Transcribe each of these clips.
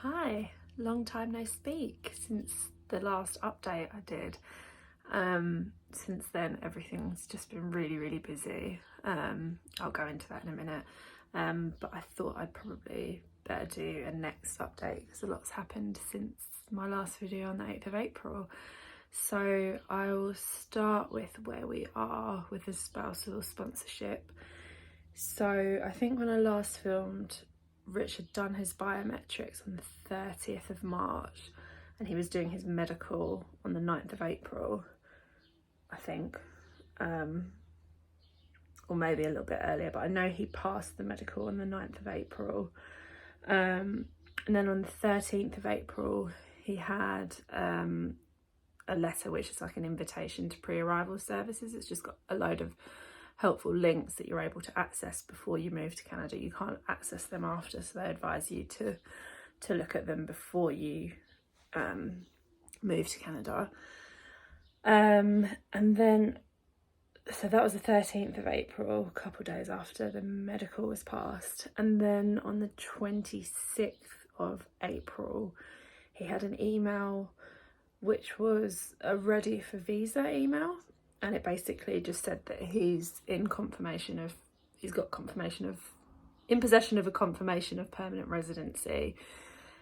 Hi, long time no speak since the last update I did. Since then everything's just been really busy. I'll go into that in a minute. But I thought I'd probably better do a next update because a lot's happened since my last video on the 8th of April. So I'll start with where we are with the spousal sponsorship. So I think when I last filmed, Rich had done his biometrics on the 30th of March and he was doing his medical on the 9th of April, I think, or maybe a little bit earlier, but I know he passed the medical on the 9th of April. And then on the 13th of April, he had a letter which is like an invitation to pre-arrival services. It's just got a load of helpful links that you're able to access before you move to Canada. You can't access them after, so they advise you to look at them before you move to Canada. And then, so that was the 13th of April, a couple of days after the medical was passed. And then on the 26th of April, he had an email which was a ready for visa email. And it basically just said that he's in possession of a confirmation of permanent residency.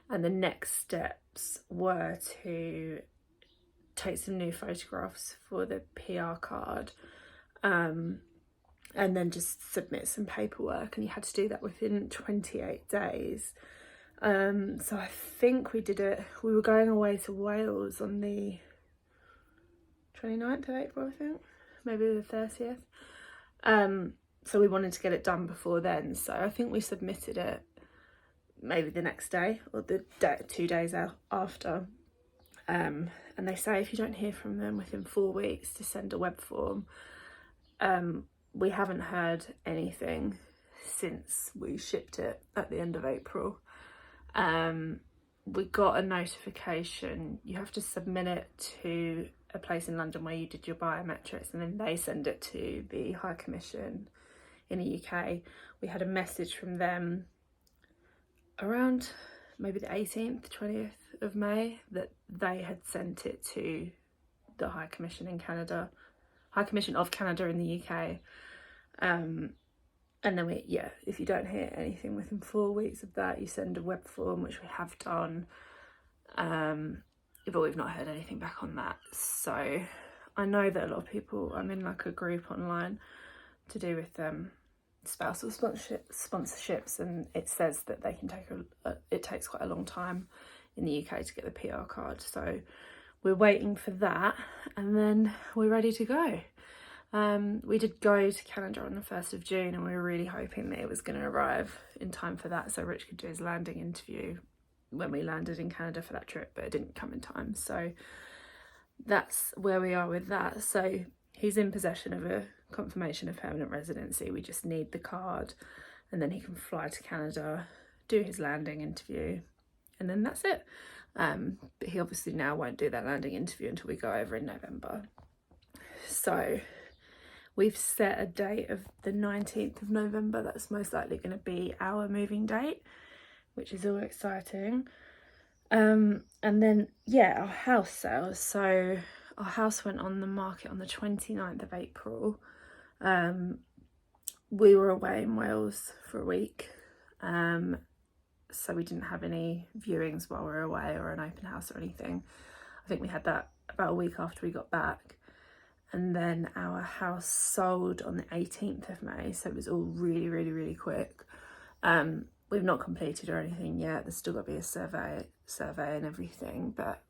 And the next steps were to take some new photographs for the PR card, and then just submit some paperwork. And you had to do that within 28 days. So I think we did it. We were going away to Wales on the 29th of April, I think, maybe the 30th. So we wanted to get it done before then. So I think we submitted it maybe the next day or the 2 days after. And they say if you don't hear from them within 4 weeks to send a web form. We haven't heard anything since we shipped it at the end of April. We got a notification. You have to submit it to a place in London where you did your biometrics, and then they send it to the High Commission in the UK. We had a message from them around maybe the 18th, 20th of May that they had sent it to the High Commission in Canada, High Commission of Canada in the UK. And then if you don't hear anything within 4 weeks of that, you send a web form, which we have done. But we've not heard anything back on that. So I know that a lot of people, I'm in like a group online to do with spousal sponsorships, and it says that they can take it takes quite a long time in the UK to get the PR card. So we're waiting for that, and then we're ready to go. We did go to Canada on the 1st of June, and we were really hoping that it was going to arrive in time for that so Rich could do his landing interview when we landed in Canada for that trip, but it didn't come in time. So that's where we are with that. So he's in possession of a confirmation of permanent residency. We just need the card, and then he can fly to Canada, do his landing interview, and then that's it. But he obviously now won't do that landing interview until we go over in November. So we've set a date of the 19th of November. That's most likely going to be our moving date, which is all exciting. And then, our house sales. So our house went on the market on the 29th of April. We were away in Wales for a week. So we didn't have any viewings while we were away or an open house or anything. I think we had that about a week after we got back. And then our house sold on the 18th of May, so it was all really quick. We've not completed or anything yet. There's still got to be a survey and everything, but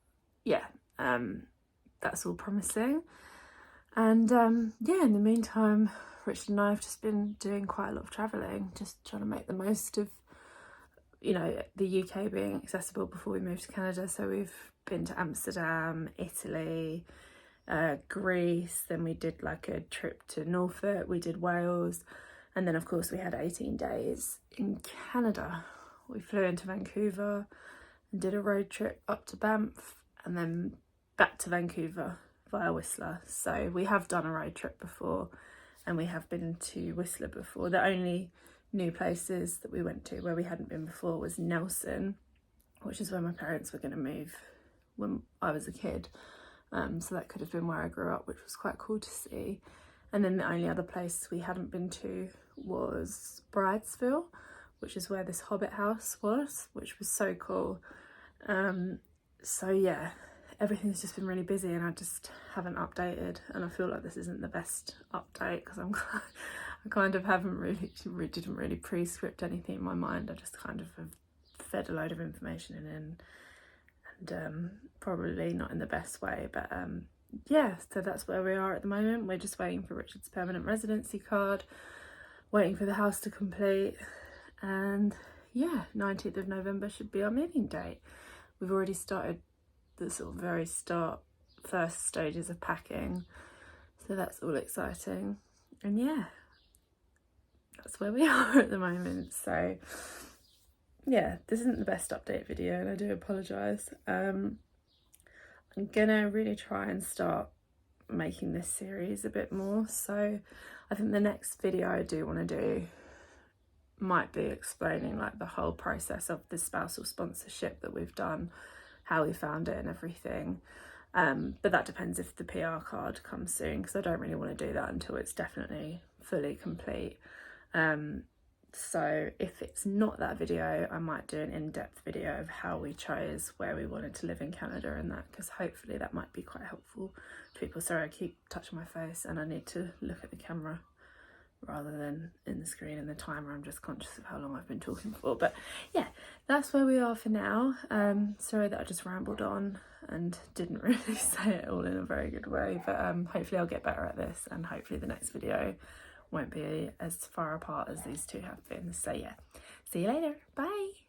that's all promising. And in the meantime, Richard and I have just been doing quite a lot of travelling, just trying to make the most of, the UK being accessible before we move to Canada. So we've been to Amsterdam, Italy, Greece, then we did like a trip to Norfolk, we did Wales, and then of course we had 18 days in Canada. We flew into Vancouver and did a road trip up to Banff and then back to Vancouver via Whistler. So we have done a road trip before, and we have been to Whistler before. The only new places that we went to where we hadn't been before was Nelson, which is where my parents were going to move when I was a kid. So that could have been where I grew up, which was quite cool to see. And then the only other place we hadn't been to was Bridesville, which is where this Hobbit house was, which was so cool. So yeah, everything's just been really busy and I just haven't updated, and I feel like this isn't the best update because I kind of didn't really pre-script anything in my mind. I just kind of have fed a load of information in and probably not in the best way, but yeah, so that's where we are at the moment. We're just waiting for Richard's permanent residency card, waiting for the house to complete, and yeah, 19th of November should be our moving date. We've already started the sort of first stages of packing, so that's all exciting. And yeah, that's where we are at the moment. So yeah, this isn't the best update video and I do apologise. I'm gonna really try and start making this series a bit more. So I think the next video I do want to do might be explaining like the whole process of the spousal sponsorship that we've done, how we found it and everything. But that depends if the PR card comes soon, because I don't really want to do that until it's definitely fully complete. So if it's not that video, I might do an in-depth video of how we chose where we wanted to live in Canada and that, because hopefully that might be quite helpful to people. Sorry, I keep touching my face and I need to look at the camera rather than in the screen and the timer. I'm just conscious of how long I've been talking for. But yeah, that's where we are for now. Sorry that I just rambled on and didn't really say it all in a very good way, but hopefully I'll get better at this, and hopefully the next video won't be as far apart as these two have been. So yeah, see you later. Bye.